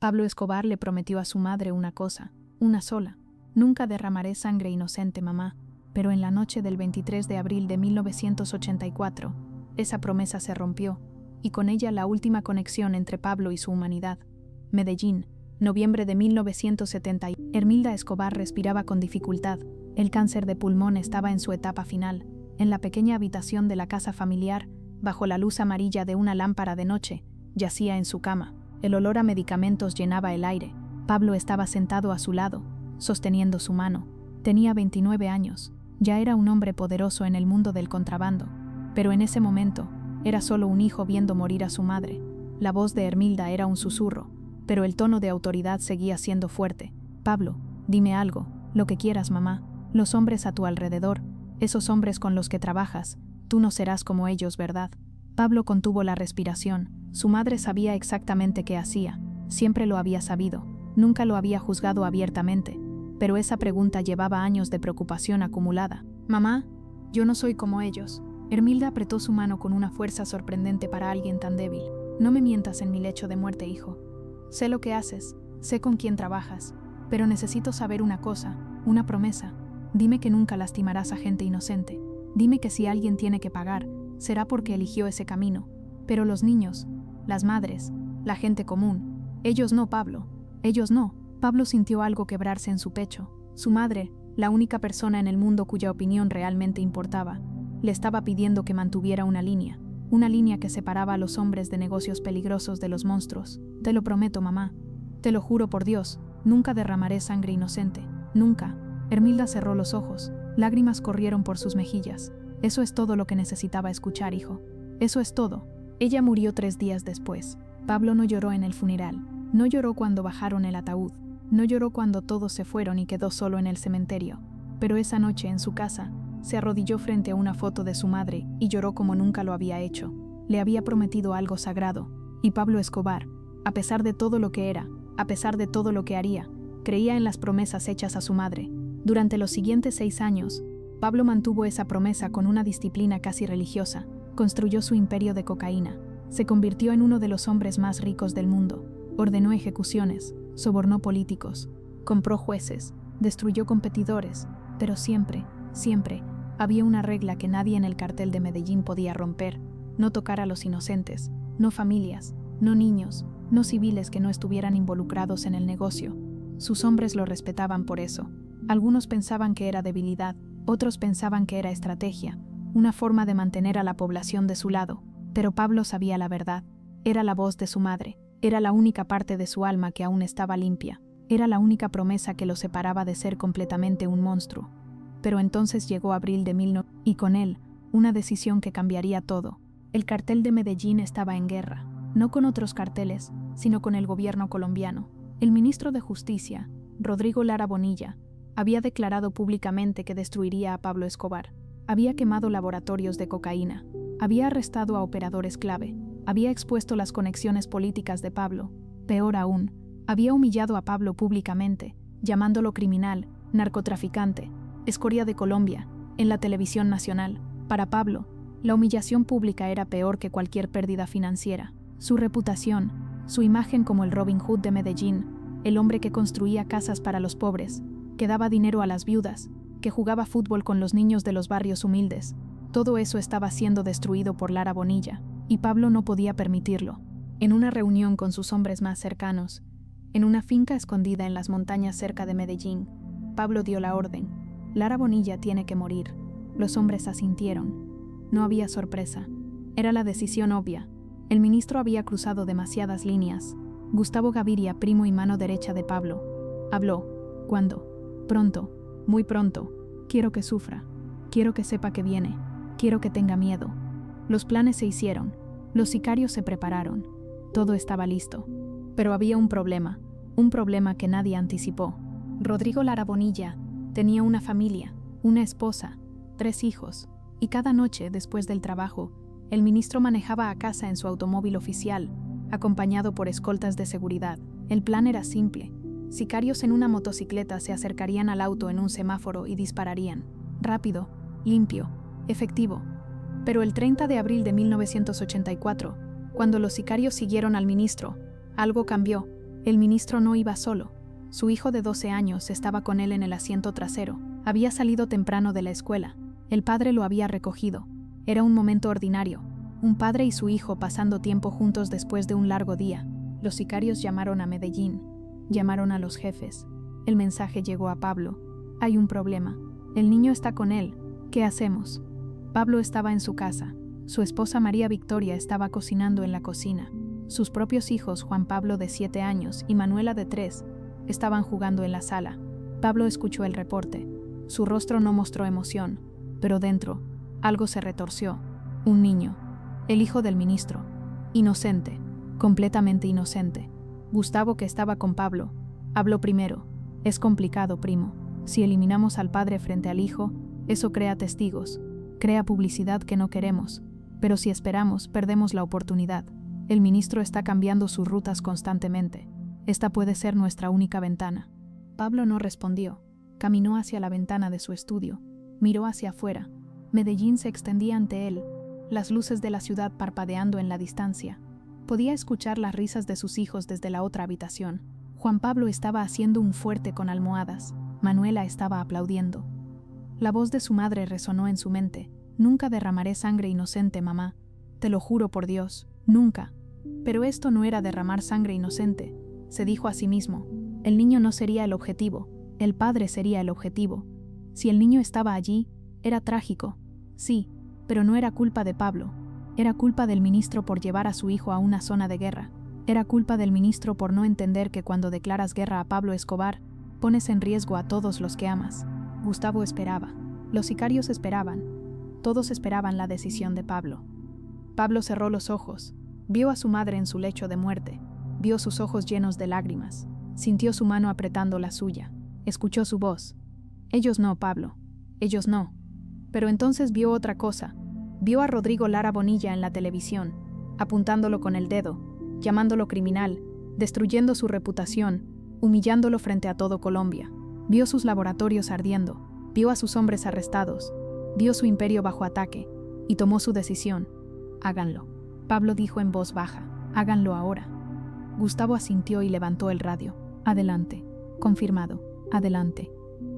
Pablo Escobar le prometió a su madre una cosa, una sola: nunca derramaré sangre inocente, mamá. Pero en la noche del 23 de abril de 1984, esa promesa se rompió, y con ella la última conexión entre Pablo y su humanidad. Medellín, noviembre de 1970. Hermilda Escobar respiraba con dificultad. El cáncer de pulmón estaba en su etapa final. En la pequeña habitación de la casa familiar, bajo la luz amarilla de una lámpara de noche, yacía en su cama. El olor a medicamentos llenaba el aire. Pablo estaba sentado a su lado, sosteniendo su mano. Tenía 29 años. Ya era un hombre poderoso en el mundo del contrabando. Pero en ese momento, era solo un hijo viendo morir a su madre. La voz de Hermilda era un susurro, pero el tono de autoridad seguía siendo fuerte. Pablo, dime algo, lo que quieras, mamá. Los hombres a tu alrededor, esos hombres con los que trabajas, tú no serás como ellos, ¿verdad? Pablo contuvo la respiración. Su madre sabía exactamente qué hacía. Siempre lo había sabido. Nunca lo había juzgado abiertamente. Pero esa pregunta llevaba años de preocupación acumulada. Mamá, yo no soy como ellos. Hermilda apretó su mano con una fuerza sorprendente para alguien tan débil. No me mientas en mi lecho de muerte, hijo. Sé lo que haces, sé con quién trabajas, pero necesito saber una cosa, una promesa. Dime que nunca lastimarás a gente inocente. Dime que si alguien tiene que pagar, será porque eligió ese camino. Pero los niños, las madres, la gente común, ellos no, Pablo. Ellos no. Pablo sintió algo quebrarse en su pecho. Su madre, la única persona en el mundo cuya opinión realmente importaba, le estaba pidiendo que mantuviera una línea que separaba a los hombres de negocios peligrosos de los monstruos. Te lo prometo, mamá. Te lo juro por Dios, nunca derramaré sangre inocente. Nunca. Hermilda cerró los ojos. Lágrimas corrieron por sus mejillas. Eso es todo lo que necesitaba escuchar, hijo. Eso es todo. Ella murió 3 días después. Pablo no lloró en el funeral. No lloró cuando bajaron el ataúd. No lloró cuando todos se fueron y quedó solo en el cementerio. Pero esa noche, en su casa, se arrodilló frente a una foto de su madre y lloró como nunca lo había hecho. Le había prometido algo sagrado. Y Pablo Escobar, a pesar de todo lo que era, a pesar de todo lo que haría, creía en las promesas hechas a su madre. Durante los siguientes 6 años, Pablo mantuvo esa promesa con una disciplina casi religiosa. Construyó su imperio de cocaína. Se convirtió en uno de los hombres más ricos del mundo. Ordenó ejecuciones, sobornó políticos, compró jueces, destruyó competidores, pero siempre, siempre, había una regla que nadie en el cartel de Medellín podía romper: no tocar a los inocentes, no familias, no niños, no civiles que no estuvieran involucrados en el negocio. Sus hombres lo respetaban por eso. Algunos pensaban que era debilidad, otros pensaban que era estrategia, una forma de mantener a la población de su lado. Pero Pablo sabía la verdad. Era la voz de su madre. Era la única parte de su alma que aún estaba limpia. Era la única promesa que lo separaba de ser completamente un monstruo. Pero entonces llegó abril de 1900, y con él, una decisión que cambiaría todo. El cartel de Medellín estaba en guerra, no con otros carteles, sino con el gobierno colombiano. El ministro de Justicia, Rodrigo Lara Bonilla, había declarado públicamente que destruiría a Pablo Escobar. Había quemado laboratorios de cocaína. Había arrestado a operadores clave. Había expuesto las conexiones políticas de Pablo. Peor aún, había humillado a Pablo públicamente, llamándolo criminal, narcotraficante, escoria de Colombia, en la televisión nacional. Para Pablo, la humillación pública era peor que cualquier pérdida financiera. Su reputación, su imagen como el Robin Hood de Medellín, el hombre que construía casas para los pobres, que daba dinero a las viudas, que jugaba fútbol con los niños de los barrios humildes, todo eso estaba siendo destruido por Lara Bonilla. Y Pablo no podía permitirlo. En una reunión con sus hombres más cercanos, en una finca escondida en las montañas cerca de Medellín, Pablo dio la orden: Lara Bonilla tiene que morir. Los hombres asintieron. No había sorpresa. Era la decisión obvia. El ministro había cruzado demasiadas líneas. Gustavo Gaviria, primo y mano derecha de Pablo, habló. ¿Cuándo? Pronto, muy pronto. Quiero que sufra. Quiero que sepa que viene. Quiero que tenga miedo. Los planes se hicieron. Los sicarios se prepararon. Todo estaba listo. Pero había un problema que nadie anticipó. Rodrigo Lara Bonilla tenía una familia, una esposa, 3 hijos, y cada noche, después del trabajo, el ministro manejaba a casa en su automóvil oficial, acompañado por escoltas de seguridad. El plan era simple. Sicarios en una motocicleta se acercarían al auto en un semáforo y dispararían. Rápido, limpio, efectivo. Pero el 30 de abril de 1984, cuando los sicarios siguieron al ministro, algo cambió. El ministro no iba solo. Su hijo de 12 años estaba con él en el asiento trasero. Había salido temprano de la escuela. El padre lo había recogido. Era un momento ordinario. Un padre y su hijo pasando tiempo juntos después de un largo día. Los sicarios llamaron a Medellín. Llamaron a los jefes. El mensaje llegó a Pablo. Hay un problema. El niño está con él. ¿Qué hacemos? Pablo estaba en su casa. Su esposa María Victoria estaba cocinando en la cocina. Sus propios hijos, Juan Pablo de 7 años y Manuela de 3, estaban jugando en la sala. Pablo escuchó el reporte. Su rostro no mostró emoción, pero dentro, algo se retorció. Un niño. El hijo del ministro. Inocente. Completamente inocente. Gustavo, que estaba con Pablo, habló primero. Es complicado, primo. Si eliminamos al padre frente al hijo, eso crea testigos. Crea publicidad que no queremos. Pero si esperamos, perdemos la oportunidad. El ministro está cambiando sus rutas constantemente. Esta puede ser nuestra única ventana. Pablo no respondió. Caminó hacia la ventana de su estudio. Miró hacia afuera. Medellín se extendía ante él, las luces de la ciudad parpadeando en la distancia. Podía escuchar las risas de sus hijos desde la otra habitación. Juan Pablo estaba haciendo un fuerte con almohadas. Manuela estaba aplaudiendo. La voz de su madre resonó en su mente. Nunca derramaré sangre inocente, mamá. Te lo juro por Dios, nunca. Pero esto no era derramar sangre inocente. Se dijo a sí mismo. El niño no sería el objetivo, el padre sería el objetivo. Si el niño estaba allí, era trágico. Sí, pero no era culpa de Pablo. Era culpa del ministro por llevar a su hijo a una zona de guerra. Era culpa del ministro por no entender que cuando declaras guerra a Pablo Escobar, pones en riesgo a todos los que amas. Gustavo esperaba. Los sicarios esperaban. Todos esperaban la decisión de Pablo. Pablo cerró los ojos. Vio a su madre en su lecho de muerte. Vio sus ojos llenos de lágrimas. Sintió su mano apretando la suya. Escuchó su voz. Ellos no, Pablo. Ellos no. Pero entonces vio otra cosa. Vio a Rodrigo Lara Bonilla en la televisión, apuntándolo con el dedo, llamándolo criminal, destruyendo su reputación, humillándolo frente a todo Colombia. Vio sus laboratorios ardiendo, vio a sus hombres arrestados, vio su imperio bajo ataque, y tomó su decisión. Háganlo. Pablo dijo en voz baja. Háganlo ahora. Gustavo asintió y levantó el radio. Adelante. Confirmado. Adelante.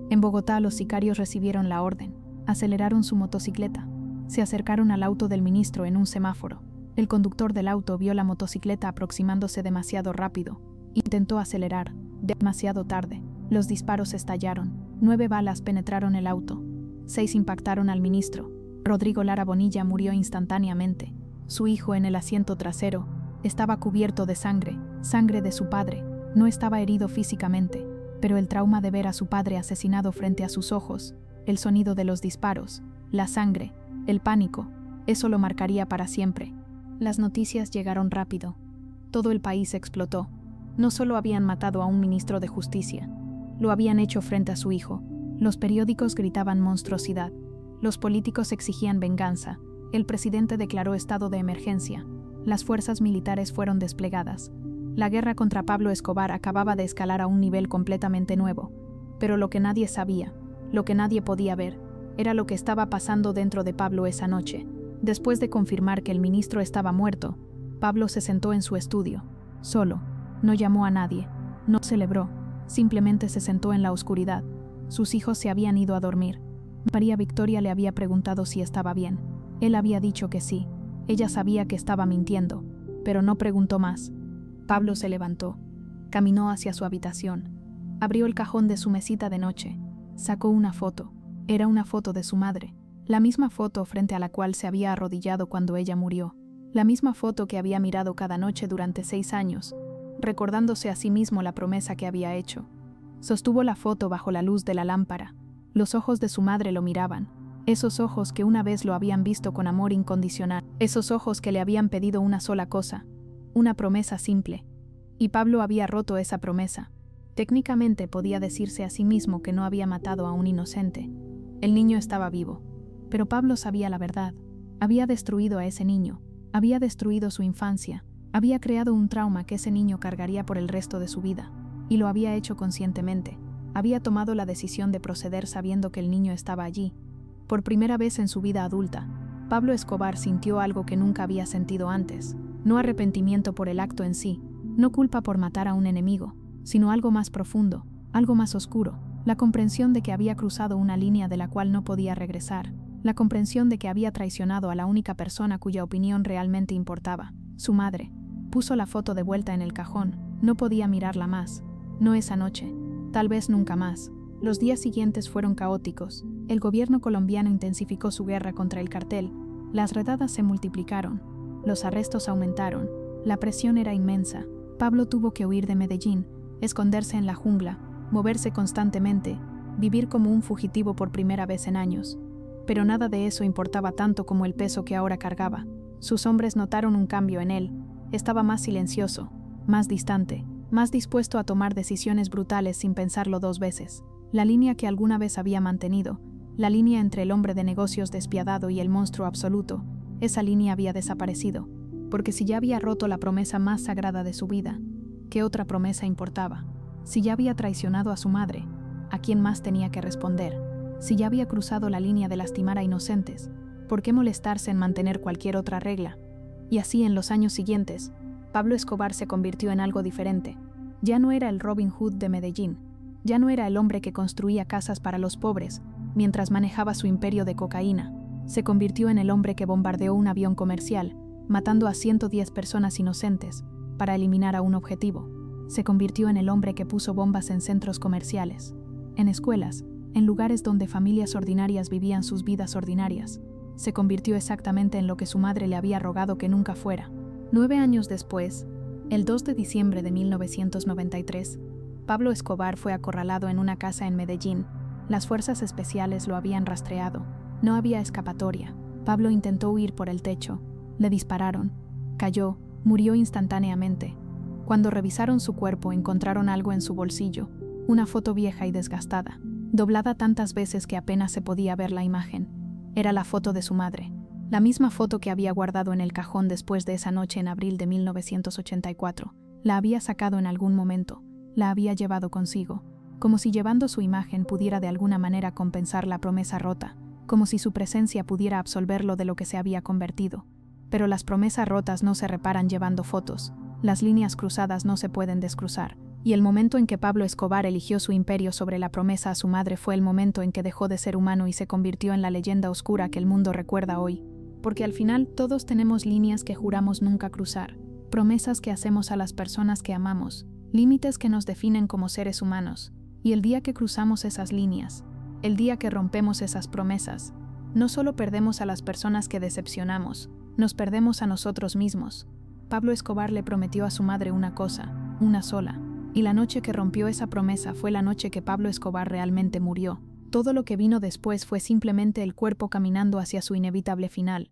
En Bogotá los sicarios recibieron la orden. Aceleraron su motocicleta. Se acercaron al auto del ministro en un semáforo. El conductor del auto vio la motocicleta aproximándose demasiado rápido. Intentó acelerar. Demasiado tarde. Los disparos estallaron. 9 balas penetraron el auto. 6 impactaron al ministro. Rodrigo Lara Bonilla murió instantáneamente. Su hijo en el asiento trasero estaba cubierto de sangre, sangre de su padre. No estaba herido físicamente, pero el trauma de ver a su padre asesinado frente a sus ojos, el sonido de los disparos, la sangre, el pánico, eso lo marcaría para siempre. Las noticias llegaron rápido. Todo el país explotó. No solo habían matado a un ministro de justicia, lo habían hecho frente a su hijo. Los periódicos gritaban monstruosidad. Los políticos exigían venganza. El presidente declaró estado de emergencia. Las fuerzas militares fueron desplegadas. La guerra contra Pablo Escobar acababa de escalar a un nivel completamente nuevo. Pero lo que nadie sabía, lo que nadie podía ver, era lo que estaba pasando dentro de Pablo esa noche. Después de confirmar que el ministro estaba muerto, Pablo se sentó en su estudio, solo. No llamó a nadie, no celebró, simplemente se sentó en la oscuridad. Sus hijos se habían ido a dormir. María Victoria le había preguntado si estaba bien. Él había dicho que sí. Ella sabía que estaba mintiendo, pero no preguntó más. Pablo se levantó. Caminó hacia su habitación. Abrió el cajón de su mesita de noche. Sacó una foto. Era una foto de su madre. La misma foto frente a la cual se había arrodillado cuando ella murió. La misma foto que había mirado cada noche durante 6 años, recordándose a sí mismo la promesa que había hecho. Sostuvo la foto bajo la luz de la lámpara. Los ojos de su madre lo miraban. Esos ojos que una vez lo habían visto con amor incondicional. Esos ojos que le habían pedido una sola cosa. Una promesa simple. Y Pablo había roto esa promesa. Técnicamente podía decirse a sí mismo que no había matado a un inocente. El niño estaba vivo. Pero Pablo sabía la verdad. Había destruido a ese niño. Había destruido su infancia. Había creado un trauma que ese niño cargaría por el resto de su vida. Y lo había hecho conscientemente. Había tomado la decisión de proceder sabiendo que el niño estaba allí. Por primera vez en su vida adulta, Pablo Escobar sintió algo que nunca había sentido antes. No arrepentimiento por el acto en sí, No culpa por matar a un enemigo, sino algo más profundo, algo más oscuro, la comprensión de que había cruzado una línea de la cual no podía regresar, la comprensión de que había traicionado a la única persona cuya opinión realmente importaba, su madre. Puso la foto de vuelta en el cajón, no podía mirarla más. No esa noche, tal vez nunca más. Los días siguientes fueron caóticos. El gobierno colombiano intensificó su guerra contra el cartel. Las redadas se multiplicaron. Los arrestos aumentaron. La presión era inmensa. Pablo tuvo que huir de Medellín, esconderse en la jungla, moverse constantemente, vivir como un fugitivo por primera vez en años. Pero nada de eso importaba tanto como el peso que ahora cargaba. Sus hombres notaron un cambio en él. Estaba más silencioso, más distante, más dispuesto a tomar decisiones brutales sin pensarlo dos veces. La línea que alguna vez había mantenido, la línea entre el hombre de negocios despiadado y el monstruo absoluto, esa línea había desaparecido, porque si ya había roto la promesa más sagrada de su vida, ¿qué otra promesa importaba? Si ya había traicionado a su madre, ¿a quién más tenía que responder? Si ya había cruzado la línea de lastimar a inocentes, ¿por qué molestarse en mantener cualquier otra regla? Y así en los años siguientes, Pablo Escobar se convirtió en algo diferente. Ya no era el Robin Hood de Medellín, ya no era el hombre que construía casas para los pobres mientras manejaba su imperio de cocaína. Se convirtió en el hombre que bombardeó un avión comercial, matando a 110 personas inocentes, para eliminar a un objetivo. Se convirtió en el hombre que puso bombas en centros comerciales, en escuelas, en lugares donde familias ordinarias vivían sus vidas ordinarias. Se convirtió exactamente en lo que su madre le había rogado que nunca fuera. 9 años después, el 2 de diciembre de 1993, Pablo Escobar fue acorralado en una casa en Medellín. Las fuerzas especiales lo habían rastreado. No había escapatoria. Pablo intentó huir por el techo. Le dispararon. Cayó. Murió instantáneamente. Cuando revisaron su cuerpo encontraron algo en su bolsillo, una foto vieja y desgastada, doblada tantas veces que apenas se podía ver la imagen. Era la foto de su madre, la misma foto que había guardado en el cajón después de esa noche en abril de 1984. La había sacado en algún momento, la había llevado consigo, como si llevando su imagen pudiera de alguna manera compensar la promesa rota, como si su presencia pudiera absolverlo de lo que se había convertido. Pero las promesas rotas no se reparan llevando fotos, las líneas cruzadas no se pueden descruzar, y el momento en que Pablo Escobar eligió su imperio sobre la promesa a su madre fue el momento en que dejó de ser humano y se convirtió en la leyenda oscura que el mundo recuerda hoy. Porque al final todos tenemos líneas que juramos nunca cruzar, promesas que hacemos a las personas que amamos, límites que nos definen como seres humanos, y el día que cruzamos esas líneas, el día que rompemos esas promesas, no solo perdemos a las personas que decepcionamos, nos perdemos a nosotros mismos. Pablo Escobar le prometió a su madre una cosa, una sola, y la noche que rompió esa promesa fue la noche que Pablo Escobar realmente murió. Todo lo que vino después fue simplemente el cuerpo caminando hacia su inevitable final.